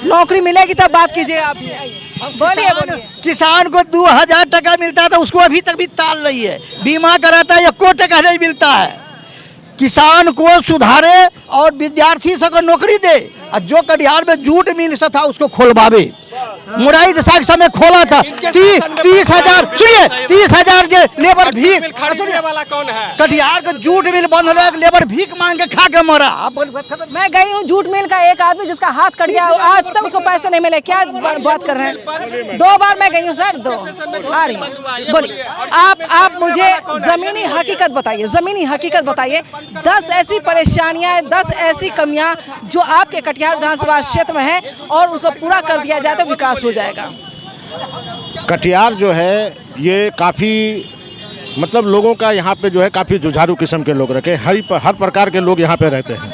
नौकरी मिलेगी तब बात कीजिए आप। बोलिए बोलिए। किसान को 2000 टका मिलता था, उसको अभी तक भी ताल रही है। बीमा कराता है, 1 टका नहीं मिलता है। किसान को सुधारे और विद्यार्थी सबको नौकरी दे, और जो कटिहार में जूट मिल था उसको खोलवावे। मुराई दशा के समय खोला था 30,000, सुनिए 30,000 जो लेबर भीख वाला कौन है? कटिहार का जूट मिल बंद हो, लेबर भीख मांग के खा के मरा। मैं गई हूँ जूट मिल का, एक आदमी जिसका हाथ कट गया, आज तक उसको पैसे नहीं मिले। क्या बात कर रहे हैं? 2 बार मैं गई हूँ सर, 2 आ रही हूँ। बोलिए आप मुझे जमीनी हकीकत बताइए, जमीनी हकीकत बताइए। 10 ऐसी परेशानियां, 10 ऐसी कमियां जो आपके कटिहार विधानसभा क्षेत्र में है, और उसको पूरा कर दिया जाए तो विकास हो जाएगा। कटिहार जो है ये काफ़ी मतलब लोगों का यहाँ पे जो है काफ़ी जुझारू किस्म के लोग रखे, हर प्रकार के लोग यहाँ पे रहते हैं।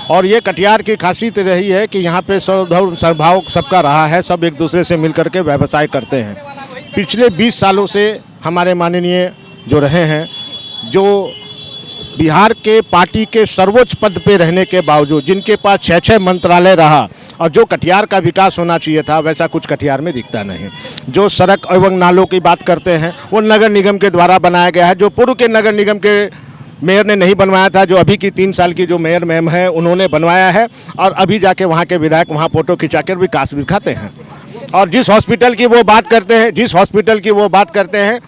और ये कटिहार की खासियत रही है कि यहाँ पे सद्भाव सबका रहा है, सब एक दूसरे से मिल करके व्यवसाय करते हैं। पिछले 20 सालों से हमारे माननीय जो रहे हैं, जो बिहार के पार्टी के सर्वोच्च पद पे रहने के बावजूद, जिनके पास 6 मंत्रालय रहा, और जो कटिहार का विकास होना चाहिए था वैसा कुछ कटिहार में दिखता नहीं। जो सड़क एवं नालों की बात करते हैं वो नगर निगम के द्वारा बनाया गया है, जो पूर्व के नगर निगम के मेयर ने नहीं बनवाया था, जो अभी की 3 साल की जो मेयर मैम है उन्होंने बनवाया है। और अभी जाके वहाँ के विधायक वहाँ फोटो खिंचाकर विकास दिखाते हैं। और जिस हॉस्पिटल की वो बात करते हैं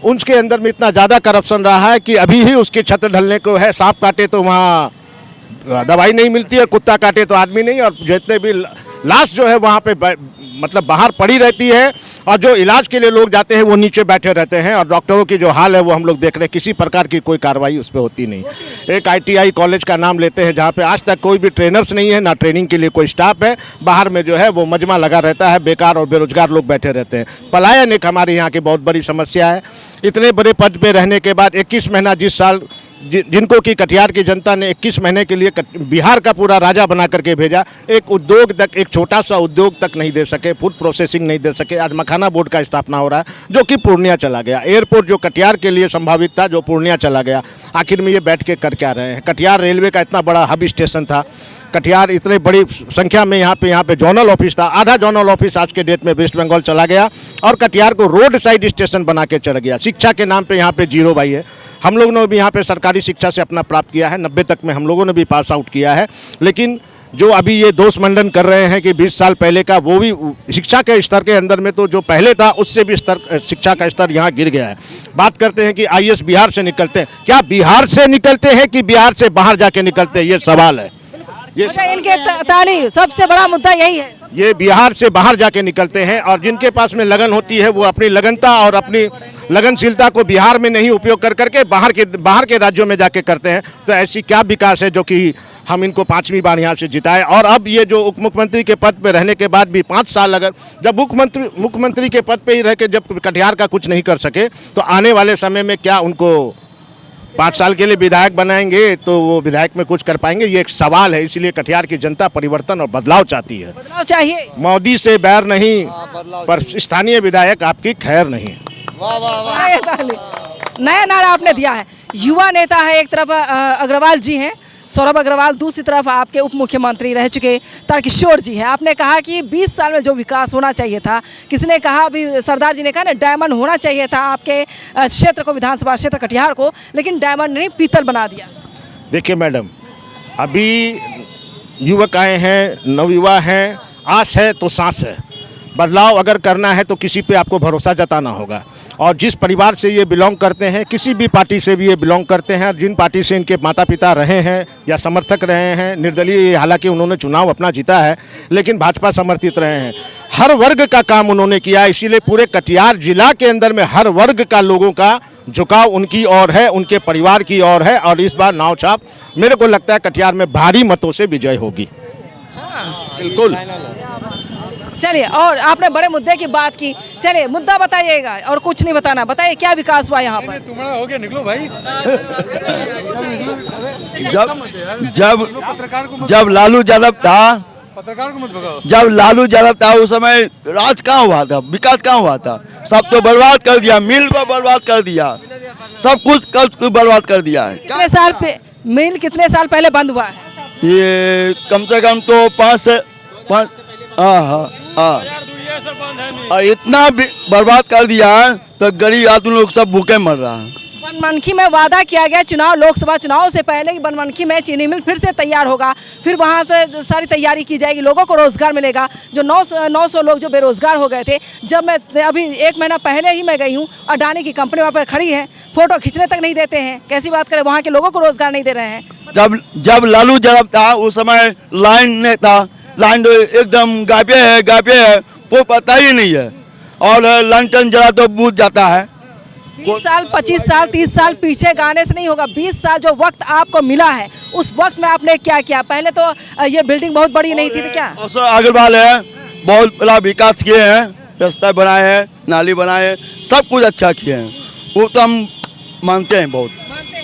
उसके अंदर में इतना ज़्यादा करप्शन रहा है कि अभी ही उसके छत ढलने को है। सांप काटे तो वहाँ दवाई नहीं मिलती है, कुत्ता काटे तो आदमी नहीं, और जितने भी लाश जो है वहाँ पे मतलब बाहर पड़ी रहती है, और जो इलाज के लिए लोग जाते हैं वो नीचे बैठे रहते हैं। और डॉक्टरों की जो हाल है वो हम लोग देख रहे हैं, किसी प्रकार की कोई कार्रवाई उस पर होती नहीं। एक ITI कॉलेज का नाम लेते हैं जहाँ पे आज तक कोई भी ट्रेनर्स नहीं है, ना ट्रेनिंग के लिए कोई स्टाफ है। बाहर में जो है वो मजमा लगा रहता है, बेकार और बेरोजगार लोग बैठे रहते हैं। पलायन एक हमारे यहाँ की बहुत बड़ी समस्या है। इतने बड़े पद पे रहने के बाद 21 महीना जिस साल जिनको कि कटिहार की जनता ने 21 महीने के लिए बिहार का पूरा राजा बना करके भेजा, एक उद्योग तक, एक छोटा सा उद्योग तक नहीं दे सके, फूड प्रोसेसिंग नहीं दे सके। आज मखाना बोर्ड का स्थापना हो रहा है जो कि पूर्णिया चला गया। एयरपोर्ट जो कटिहार के लिए संभावित था जो पूर्णिया चला गया। आखिर में ये बैठ के कर क्या रहे हैं? कटिहार रेलवे का इतना बड़ा हब स्टेशन था, कटिहार इतने बड़ी संख्या में यहाँ पे जोनल ऑफिस था, आधा जोनल ऑफिस आज के डेट में वेस्ट बंगाल चला गया, और कटिहार को रोड साइड स्टेशन बना के चढ़ गया। शिक्षा के नाम पे यहाँ पे 0 भाई है। हम लोग ने भी यहाँ पे सरकारी शिक्षा से अपना प्राप्त किया है, 90 तक में हम लोगों ने भी पास आउट किया है। लेकिन जो अभी ये दोष मंडन कर रहे हैं कि 20 साल पहले का, वो भी शिक्षा के स्तर के अंदर में तो जो पहले था उससे भी शिक्षा का स्तर यहाँ गिर गया है। बात करते हैं कि IAS बिहार से निकलते हैं, क्या बिहार से निकलते हैं कि बिहार से बाहर जाके निकलते हैं? ये सवाल है। ये इनके ताली सबसे बड़ा मुद्दा यही है, ये बिहार से बाहर जाके निकलते हैं, और जिनके पास में लगन होती है वो अपनी लगनता और अपनी लगनशीलता को बिहार में नहीं उपयोग कर करके बाहर के राज्यों में जाके करते हैं। तो ऐसी क्या विकास है जो कि हम इनको 5वीं बार यहाँ से जिताए? और अब ये जो उप मुख्यमंत्री के पद पे रहने के बाद भी 5 साल, अगर जब मुख्यमंत्री के पद पे ही रह के जब कटिहार का कुछ नहीं कर सके, तो आने वाले समय में क्या उनको 5 साल के लिए विधायक बनाएंगे तो वो विधायक में कुछ कर पाएंगे? ये एक सवाल है। इसलिए कटिहार की जनता परिवर्तन और बदलाव चाहती है। बदलाव चाहिए। मोदी से बैर नहीं, पर स्थानीय विधायक आपकी खैर नहीं। नया नारा आपने दिया है। युवा नेता है एक तरफ अग्रवाल जी हैं, सौरभ अग्रवाल, दूसरी तरफ आपके उप मुख्यमंत्री रह चुके तारकिशोर जी हैं। आपने कहा कि 20 साल में जो विकास होना चाहिए था, किसी ने कहा, अभी सरदार जी ने कहा ना, डायमंड होना चाहिए था आपके क्षेत्र को, विधानसभा क्षेत्र कटिहार को, लेकिन डायमंड नहीं पीतल बना दिया। देखिए मैडम, अभी युवक आए हैं, नवयुवा हैं, आस है तो सांस है। बदलाव अगर करना है तो किसी पे आपको भरोसा जताना होगा। और जिस परिवार से ये बिलोंग करते हैं, किसी भी पार्टी से भी ये बिलोंग करते हैं, और जिन पार्टी से इनके माता पिता रहे हैं या समर्थक रहे हैं, निर्दलीय, हालांकि उन्होंने चुनाव अपना जीता है लेकिन भाजपा समर्थित रहे हैं, हर वर्ग का काम उन्होंने किया। इसीलिए पूरे कटिहार जिला के अंदर में हर वर्ग का लोगों का झुकाव उनकी ओर है, उनके परिवार की ओर है। और इस बार नाव छाप मेरे को लगता है कटिहार में भारी मतों से विजय होगी। बिल्कुल। चलिए, और आपने बड़े मुद्दे की बात की, चलिए मुद्दा बताइएगा, और कुछ नहीं बताना, बताइए क्या विकास हुआ यहाँ पर? तुम्हारा हो गया, निकलो भाई। जब लालू यादव था, पत्रकार को मत भगाओ। जब लालू यादव था उस समय राज कहाँ हुआ था, विकास कहाँ हुआ था? सब तो बर्बाद कर दिया, मिल को बर्बाद कर दिया, सब कुछ बर्बाद कर दिया है। कितने साल पे मिल कितने साल पहले बंद हुआ है? ये कम से कम तो 5 हाँ। और इतना बर्बाद कर दिया है तो गरीब आदमी लोग सब भूखे मर रहा है। बनमनखी में वादा किया गया चुनाव, लोकसभा चुनाव से पहले ही बनमनखी में चीनी मिल फिर से तैयार होगा, फिर वहाँ से सारी तैयारी की जाएगी, लोगों को रोजगार मिलेगा। जो 900 लोग जो बेरोजगार हो गए थे, जब मैं अभी 1 महीना पहले ही मैं गई हूँ, अडानी की कंपनी वहाँ पर खड़ी है, फोटो खींचने तक नहीं देते हैं। कैसी बात करें, वहाँ के लोगों को रोजगार नहीं दे रहे हैं। जब लालू यादव था उस समय लाइन नहीं था, लाइन एकदम गायबे है, वो पता ही नहीं है। और लंटन जला तो बूझ जाता है। 20 साल 25 साल 30 साल पीछे गाने से नहीं होगा। 20 साल जो वक्त आपको मिला है, उस वक्त में आपने क्या किया? पहले तो ये बिल्डिंग बहुत बड़ी नहीं थी तो क्या? अग्रवाल है, बहुत बड़ा विकास किए हैं, रास्ता बनाए हैं, नाली बनाए हैं, सब कुछ अच्छा किए हैं, वो तो हम मानते हैं बहुत।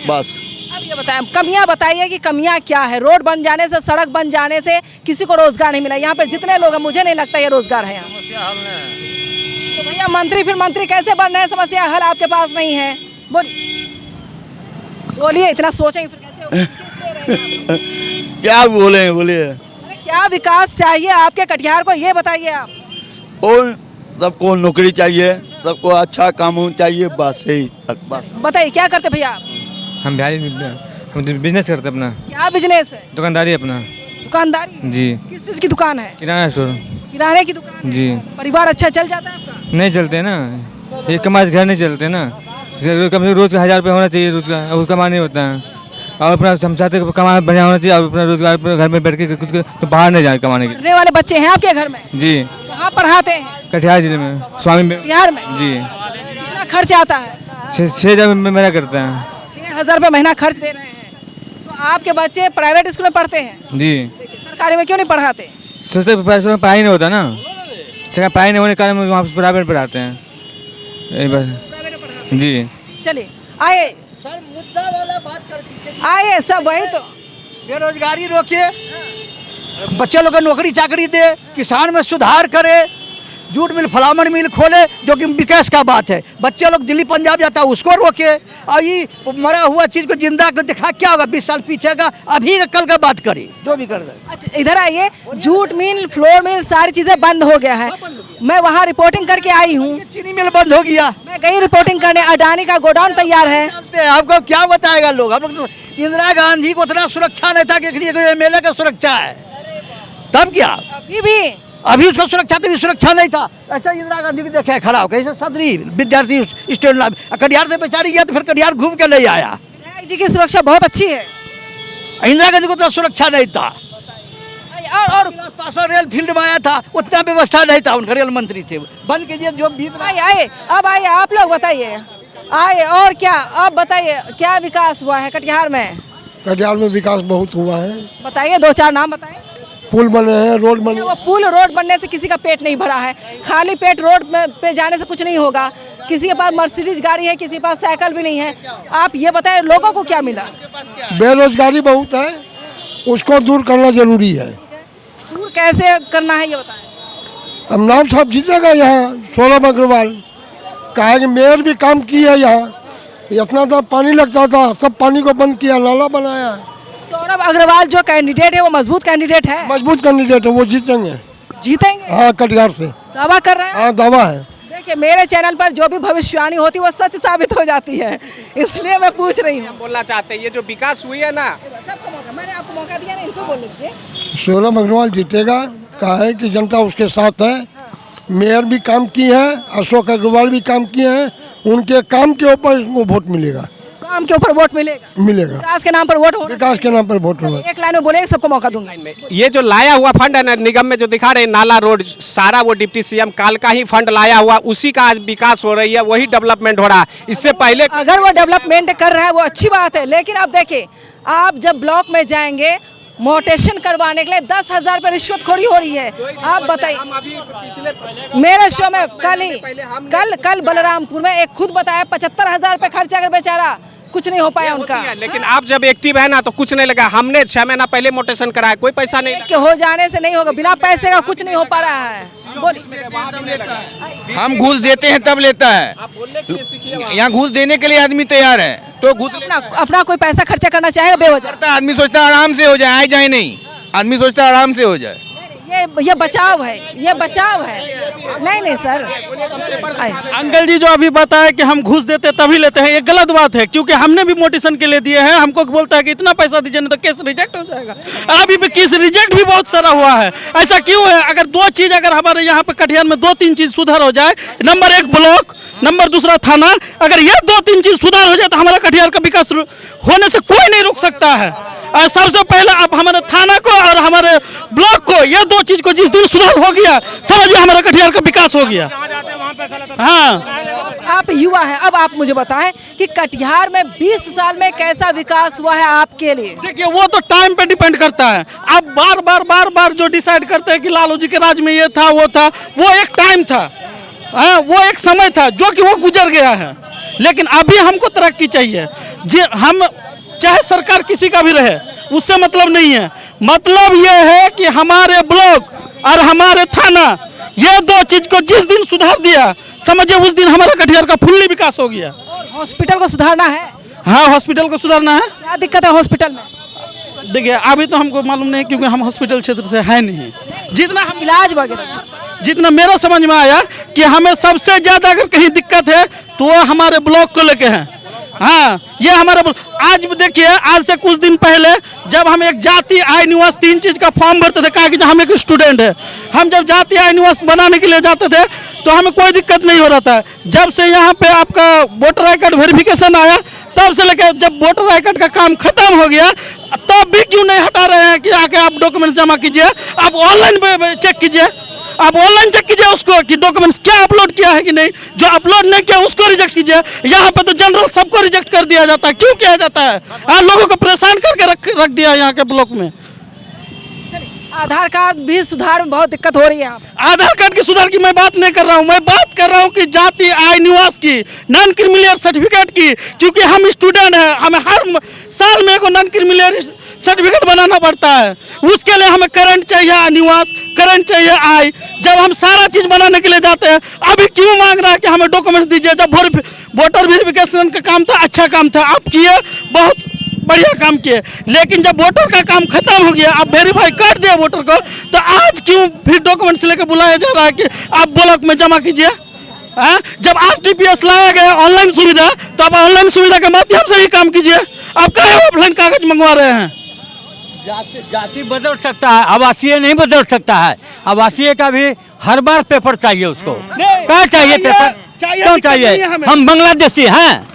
बस अब ये बताएं, कमियां बताइए कि कमियां क्या है? रोड बन जाने से, सड़क बन जाने से किसी को रोजगार नहीं मिला। यहाँ पर जितने लोग हैं, मुझे नहीं लगता ये रोजगार है यहाँ। तो भैया मंत्री फिर मंत्री कैसे बन रहे हैं? समस्या हल आपके पास नहीं है। बोलिए, इतना सोचेंगे फिर कैसे होगा? क्या बोले बोलिए। क्या विकास चाहिए आपके कटिहार को, ये बताइए आप। और सबको नौकरी चाहिए, सबको अच्छा काम होना चाहिए, बस यही बताइए क्या करते भैया आप? हम बिजनेस करते अपना। क्या बिजनेस है? दुकानदारी अपना। दुकानदारी जी। किस चीज की दुकान है? किराना स्टोर। किराने की दुकान जी। परिवार अच्छा चल जाता है आपका? नहीं चलते ना, ये कमाई से घर नहीं चलते ना। कम से रोज का 1000 रुपये होना चाहिए रोज का, और कमा नहीं होता है। और अपना हम चाहते हैं कमाना बढ़िया होना चाहिए, और अपना रोजगार घर में बैठ के कुछ तो बाहर नहीं जाए कमाने के। रहने वाले बच्चे हैं आपके घर में? जी। कहाँ पढ़ाते हैं? कटिहार जिले में, स्वामी कटिहार में। जी। कितना खर्च आता है? 6,000 मेरा करता है। 6,000 रुपये महीना खर्च दे रहे हैं। तो आपके बच्चे प्राइवेट स्कूल में पढ़ते हैं? जी। सरकारी में क्यों नहीं पढ़ाते? सोचते पैसों में पढ़ाई नहीं होता ना, पढ़ाई नहीं होने के कारण वहाँ पर प्राइवेट पढ़ाते हैं। यही बस। जी। चलिए आए सर, मुद्दा वाला बात कर दीजिए। आए सब वही तो। बेरोजगारी रोकिए, बच्चे लोग को नौकरी चाकरी दे, किसान में सुधार करे, जूट मिल फ्लावर मिल खोले, जो कि विकास का बात है। बच्चे लोग दिल्ली पंजाब जाता है, उसको रोके। और ये मरा हुआ चीज को जिंदा को दिखा, क्या होगा 20 साल पीछे का, अभी का कल का बात करें, जो भी कर रहे। अच्छा इधर आइए, जूट मिल फ्लोर मिल सारी चीजें बंद हो गया है। मैं वहाँ रिपोर्टिंग करके आई हूँ। चीनी मिल बंद हो गया। मैं गई रिपोर्टिंग करने, अडानी का गोडाउन तैयार है। आपको क्या बताएगा लोग? हम लोग तो इंदिरा गांधी को उतना सुरक्षा नहीं था कि MLA का सुरक्षा है, तब क्या अभी उसको सुरक्षा तो भी सुरक्षा नहीं था। ऐसा इंदिरा गांधी को देखा खड़ा होकर, ऐसे सदरी विद्यार्थी स्टूडेंट कटिहार से बेचारी गया तो फिर कटिहार घूम के ले आया। विधायक जी की सुरक्षा बहुत अच्छी है। इंदिरा गांधी को तो सुरक्षा नहीं था। और पासवान रेल फील्ड में आया था, उतना व्यवस्था नहीं था, उनके रेल मंत्री थे, बंद कीजिए जो बीत। आइए अब आइए, आप लोग बताइए। आए और क्या, अब बताइए क्या विकास हुआ है कटिहार में? कटिहार में विकास बहुत हुआ है। बताइए, 2-4 नाम बताएं। पुल बने हैं, रोड बने। वो पुल रोड बनने से किसी का पेट नहीं भरा है। खाली पेट रोड पे जाने से कुछ नहीं होगा। किसी के पास मर्सिडीज गाड़ी है, किसी के पास साइकिल भी नहीं है। आप ये बताएं लोगों को क्या मिला? बेरोजगारी बहुत है, उसको दूर करना जरूरी है। दूर कैसे करना है ये बताएं। अब नाम साहब जीतेगा यहाँ, सौरभ अग्रवाल। कहा कि मेयर भी काम की है यहाँ, इतना तो पानी लगता था, सब पानी को बंद किया, नाला बनाया। सौरभ अग्रवाल जो कैंडिडेट है वो मजबूत कैंडिडेट है। मजबूत कैंडिडेट है, वो जीतेंगे। जीतेंगे? हाँ, कटिहार से दावा कर रहे हैं। हाँ, दावा है। देखिए मेरे चैनल पर जो भी भविष्यवाणी होती है वो सच साबित हो जाती है, इसलिए मैं पूछ रही हूँ। बोलना चाहते हैं ये जो विकास हुई है ना, सबको मौका, मैंने आपको मौका दिया ना, इनको बोल लीजिए। सौरभ अग्रवाल जीतेगा। कहा है कि जनता उसके साथ है। मेयर भी काम की है, अशोक अग्रवाल भी काम किए हैं, उनके काम के ऊपर वो वोट मिलेगा। काम के ऊपर वोट मिलेगा? विकास के नाम पर वोट होना। विकास के नाम पर वोट होना। एक लाइन में बोले, सबको मौका दूंगा। ये जो लाया हुआ फंड है ना निगम में, जो दिखा रहे हैं नाला रोड, सारा वो डिप्टी सीएम काल का ही फंड लाया हुआ, उसी का आज विकास हो रही है, वही डेवलपमेंट हो रहा है। इससे पहले अगर वो डेवलपमेंट कर रहा है वो अच्छी बात है, लेकिन आप देखिए, आप जब ब्लॉक में जाएंगे मोटेशन करवाने के लिए 10,000 रुपये रिश्वतखोरी हो रही है। आप बताइए, मेरे शो में कल बलरामपुर में एक खुद बताया 75,000 रुपये खर्चा कर बेचारा कुछ नहीं हो पाया उनका। लेकिन आप जब एक्टिव है ना तो कुछ नहीं लगा। हमने 6 महीना पहले मोटेशन कराया, कोई पैसा नहीं कि हो जाने से नहीं होगा, बिना पैसे का कुछ नहीं हो पा रहा है। हम घूस देते हैं तब लेता है, यहाँ घूस देने के लिए आदमी तैयार है तो घूस अपना कोई पैसा खर्चा करना चाहेगा बेवजह। आदमी सोचता है आराम से हो जाए, आए जाए नहीं, आदमी सोचता है आराम से हो जाए। ये बचाव है, ये बचाव है। नहीं नहीं सर, अंकल जी जो अभी बताया कि हम घूस देते तभी लेते हैं, ये गलत बात है, क्योंकि हमने भी मोटिशन के लिए दिए हैं। हमको बोलता है कि इतना पैसा दीजिए नहीं तो केस रिजेक्ट हो जाएगा। अभी भी केस रिजेक्ट भी बहुत सारा हुआ है। ऐसा क्यों है? अगर दो चीज अगर हमारे यहाँ पे कटिहार में 2-3 चीज सुधार हो जाए, नंबर 1 ब्लॉक, नंबर 2 थाना, अगर ये 2-3 चीज सुधार हो जाए तो हमारा कटिहार का विकास होने से कोई नहीं रोक सकता है। और सबसे पहले आप हमारे थाना को और हमारे ब्लॉक को, ये 2 चीज को जिस दिन सुधार हो गया, समझिए हमारा कटिहार का विकास हो गया। हाँ, आप युवा हैं, अब आप मुझे बताएं कि कटिहार में 20 साल में कैसा विकास हुआ है आपके लिए? देखिए वो तो टाइम पे डिपेंड करता है। आप बार बार जो डिसाइड करते हैं कि लालू जी के राज में ये था वो एक टाइम था, हाँ, वो एक समय था जो कि वो गुजर गया है। लेकिन अभी हमको तरक्की चाहिए। जी, हम चाहे सरकार किसी का भी रहे, उससे मतलब नहीं है। मतलब ये है कि हमारे ब्लॉक और हमारे थाना, ये 2 चीज को जिस दिन सुधार दिया, समझिए उस दिन हमारा कटिहार का फुल्ली विकास हो गया। हॉस्पिटल को सुधारना है? हाँ, हॉस्पिटल को सुधारना है। क्या दिक्कत है हॉस्पिटल में? देखिए अभी तो हमको मालूम नहीं, क्योंकि हम हॉस्पिटल क्षेत्र से है नहीं। जितना हम इलाज वगैरह, जितना मेरा समझ में आया कि हमें सबसे ज्यादा अगर कहीं दिक्कत है तो वो हमारे ब्लॉक को लेके है। हाँ, ये हमारा आज देखिए, आज से कुछ दिन पहले जब हम एक जाति आय निवास 3 चीज का फॉर्म भरते थे, कहा कि हम एक स्टूडेंट है, हम जब जाति आय निवास बनाने के लिए जाते थे तो हमें कोई दिक्कत नहीं हो रहा था। जब से यहाँ पे आपका वोटर आई कार्ड वेरिफिकेशन आया, तब से लेकर जब वोटर आई कार्ड का काम खत्म हो गया, तब भी क्यों नहीं हटा रहे हैं कि आके आप डॉक्यूमेंट जमा कीजिए, आप ऑनलाइन चेक कीजिए, आप ऑनलाइन चेक कीजिए उसको कि डॉक्यूमेंट्स क्या अपलोड किया है कि नहीं। जो अपलोड नहीं किया उसको रिजेक्ट कीजिए। यहाँ पे तो जनरल सबको रिजेक्ट कर दिया जाता है। क्यों किया जाता है? लोगों को परेशान करके रख दिया यहाँ के ब्लॉक में। आधार कार्ड भी सुधार में बहुत दिक्कत हो रही है। आप आधार कार्ड की सुधार की मैं बात नहीं कर रहा हूँ, मैं बात कर रहा हूँ कि जाति आय निवास की, नॉन क्रिमिलियर सर्टिफिकेट की, क्योंकि हम स्टूडेंट हैं, हमें हर साल में एक नॉन क्रिमिलियर सर्टिफिकेट बनाना पड़ता है। उसके लिए हमें करंट चाहिए निवास, करंट चाहिए आय। जब हम सारा चीज बनाने के लिए जाते हैं, अभी क्यों मांग रहा है कि हमें डॉक्यूमेंट्स दीजिए? जब वोटर वेरिफिकेशन का काम था, अच्छा काम था, आप किए, बहुत बढ़िया काम किए। लेकिन जब वोटर का काम खत्म हो गया, आप वेरीफाई कर दिया वोटर को, तो आज क्यों फिर डॉक्यूमेंट्स लेकर बुलाया जा रहा है कि आप ब्लॉक में जमा कीजिए? जब RTPS लाया गया ऑनलाइन सुविधा, तो आप ऑनलाइन सुविधा के माध्यम से ही काम कीजिए। आप क्या ऑफलाइन कागज मंगवा रहे हैं? जाति बदल सकता है, आवासीय नहीं बदल सकता है। आवासीय का भी हर बार पेपर चाहिए उसको। क्या चाहिए पेपर? क्यों चाहिए? हम बांग्लादेशी हैं,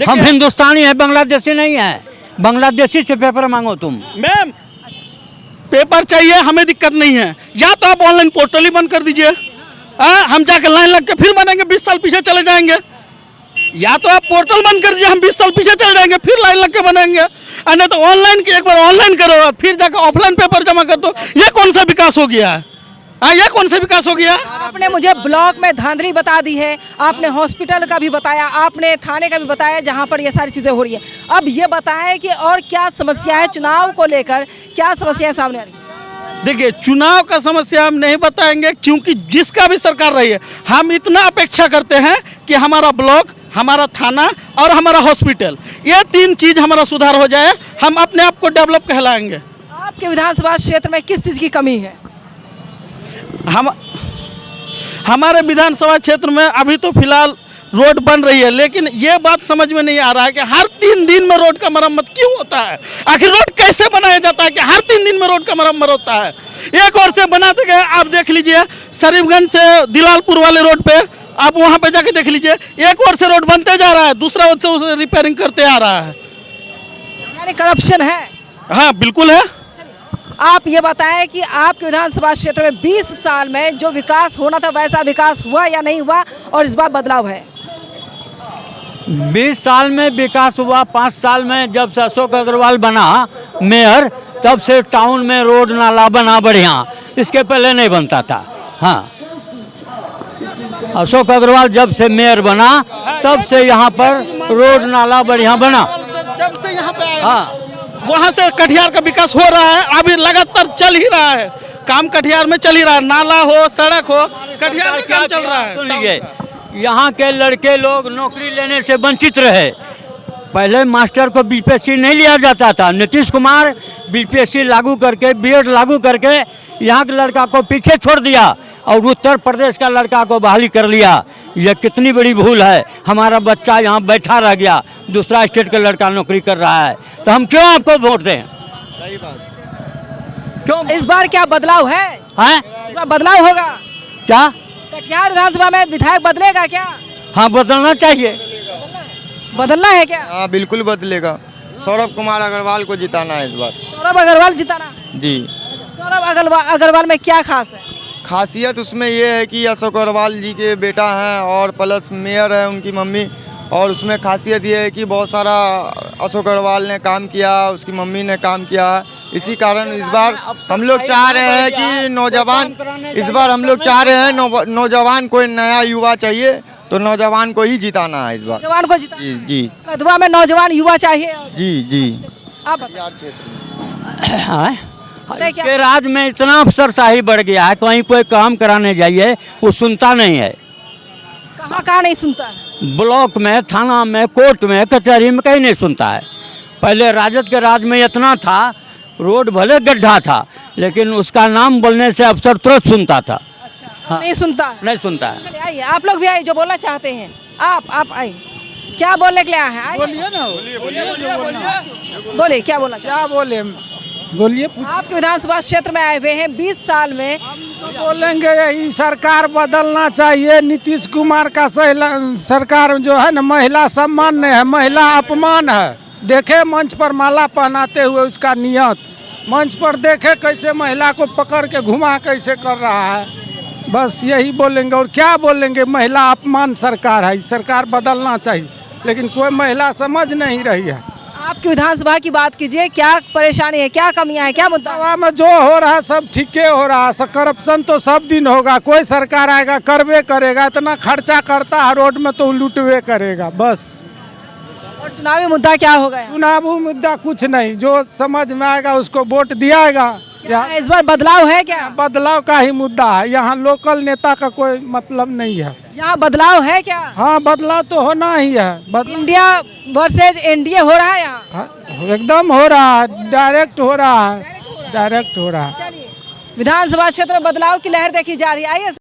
हम हिंदुस्तानी हैं, बांग्लादेशी नहीं है। बांग्लादेशी से पेपर मांगो तुम। मैम, पेपर चाहिए, हमें दिक्कत नहीं है। या तो आप ऑनलाइन पोर्टल ही बंद कर दीजिए, हम जाकर लाइन लग के फिर बनेंगे, 20 साल पीछे चले जाएंगे। या तो आप पोर्टल बंद कर दीजिए, हम 20 साल पीछे चल जाएंगे, फिर लाइन लग के बनेंगे। नहीं तो ऑनलाइन की एक बार ऑनलाइन करो और फिर जाकर ऑफलाइन पेपर जमा कर दो। ये कौन सा विकास हो गया है? ये कौन सा विकास हो गया? आपने मुझे ब्लॉक में धांधली बता दी है, आपने हॉस्पिटल का भी बताया, आपने थाने का भी बताया जहां पर ये सारी चीज़ें हो रही है। अब ये बताएं कि और क्या समस्या है चुनाव को लेकर, क्या समस्याएं सामने आ रही है? देखिए, चुनाव का समस्या हम नहीं बताएंगे, क्योंकि जिसका भी सरकार रही है, हम इतना अपेक्षा करते हैं कि हमारा ब्लॉक, हमारा थाना और हमारा हॉस्पिटल, ये 3 चीज हमारा सुधार हो जाए, हम अपने आप को डेवलप कहलाएंगे। आपके विधानसभा क्षेत्र में किस चीज़ की कमी है? हमारे विधानसभा क्षेत्र में अभी तो फिलहाल रोड बन रही है, लेकिन ये बात समझ में नहीं आ रहा है कि हर 3 दिन में रोड का मरम्मत क्यों होता है? आखिर रोड कैसे बनाया जाता है कि हर 3 दिन में रोड का मरम्मत होता है? एक और से बनाते गए, आप देख लीजिए शरीफगंज से दिलालपुर वाले रोड पे, आप वहाँ पे जाके देख लीजिए, एक और से रोड बनते जा रहा है, दूसरा ओर से उसे रिपेयरिंग करते आ रहा है। यानी करप्शन है? हाँ, बिल्कुल है। आप ये बताएं कि आपके विधानसभा क्षेत्र में 20 साल में जो विकास होना था वैसा विकास हुआ या नहीं हुआ, और इस बार बदलाव है? 20 साल में विकास हुआ। 5 साल में जब से अशोक अग्रवाल बना मेयर, तब से टाउन में रोड नाला बना बढ़िया, इसके पहले नहीं बनता था। हाँ, अशोक अग्रवाल जब से मेयर बना तब से यहाँ पर रोड नाला बढ़िया बना। जब से यहाँ पे आया, हाँ, वहाँ से कटिहार का विकास हो रहा है, अभी लगातार चल ही रहा है काम, कटिहार में चल ही रहा है, नाला हो, सड़क हो, कटिहार में काम चल रहा है। सुन लीजिए, यहाँ के लड़के लोग नौकरी लेने से वंचित रहे। पहले मास्टर को बीपीएससी नहीं लिया जाता था। नीतीश कुमार बीपीएससी लागू करके, बीएड लागू करके यहाँ के लड़का को पीछे छोड़ दिया और उत्तर प्रदेश का लड़का को बहाली कर लिया। यह कितनी बड़ी भूल है। हमारा बच्चा यहाँ बैठा रह गया, दूसरा स्टेट का लड़का नौकरी कर रहा है, तो हम क्यों आपको वोट दें? सही बात। क्यों? इस बार क्या बदलाव है? हैं? इस बार बदलाव होगा क्या? कटिहार विधानसभा में विधायक बदलेगा क्या? हाँ, बदलना चाहिए। बदलना है क्या? हाँ बिल्कुल बदलेगा। सौरभ कुमार अग्रवाल को जिताना है इस बार। सौरभ अग्रवाल जिताना? जी। सौरभ अग्रवाल में क्या खास है? खासियत उसमें ये है कि अशोक अग्रवाल जी के बेटा हैं और प्लस मेयर है उनकी मम्मी, और उसमें खासियत ये है कि बहुत सारा अशोक अग्रवाल ने काम किया, उसकी मम्मी ने काम किया है। इसी कारण इस बार हम लोग चाह रहे हैं कि नौजवान, इस बार हम लोग चाह रहे हैं नौजवान कोई नया युवा चाहिए, तो नौजवान को ही जिताना है इस बार। नौजवान को जिताना? जी जी कदवा में नौजवान युवा चाहिए। जी जी। आप बताइए। इसके राज में इतना अफसरशाही बढ़ गया है, कहीं कोई काम कराने जाइए वो सुनता नहीं है। कहाँ नहीं सुनता है? ब्लॉक में, थाना में, कोर्ट में, कचहरी में कहीं नहीं सुनता है। पहले राजद के राज में इतना था, रोड भले गड्ढा था लेकिन उसका नाम बोलने से अफसर तुरंत सुनता था। अच्छा, हाँ। नहीं सुनता है? नहीं सुनता है। चलिए आइए, आप लोग भी आइए जो बोलना चाहते हैं। आप आइए, क्या बोलने के लिए आए हैं? बोलिए ना, बोलिए क्या बोलना चाहते क्या बोले, बोलिए। हैं? आपके विधानसभा क्षेत्र में आए हुए हैं 20 साल में। बोलेंगे यही सरकार बदलना चाहिए। नीतीश कुमार का सरकार जो है ना, महिला सम्मान नहीं है, महिला अपमान है। देखे मंच पर माला पहनाते हुए उसका नियत, मंच पर देखे कैसे महिला को पकड़ के घुमा कैसे कर रहा है। बस यही बोलेंगे और क्या बोलेंगे। महिला अपमान सरकार है, सरकार बदलना चाहिए, लेकिन कोई महिला समझ नहीं रही है। आपकी विधानसभा की बात कीजिए, क्या परेशानी है, क्या कमियां हैं, क्या मुद्दा है? सभा में जो हो रहा है सब ठीक हो रहा है। करप्शन तो सब दिन होगा, कोई सरकार आएगा करवे करेगा, इतना खर्चा करता है रोड में तो लुटवे करेगा बस। और चुनावी मुद्दा क्या होगा? चुनावी मुद्दा कुछ नहीं, जो समझ में आएगा उसको वोट दियाएगा। इस बार बदलाव है क्या? बदलाव का ही मुद्दा है, यहाँ लोकल नेता का कोई मतलब नहीं है। यहाँ बदलाव है क्या? हाँ, बदलाव तो होना ही है। इंडिया वर्सेज एनडीए हो रहा है यहाँ? हाँ, एकदम हो रहा है, डायरेक्ट हो रहा है, डायरेक्ट हो रहा है। विधानसभा क्षेत्र में बदलाव की लहर देखी जा रही है। आइए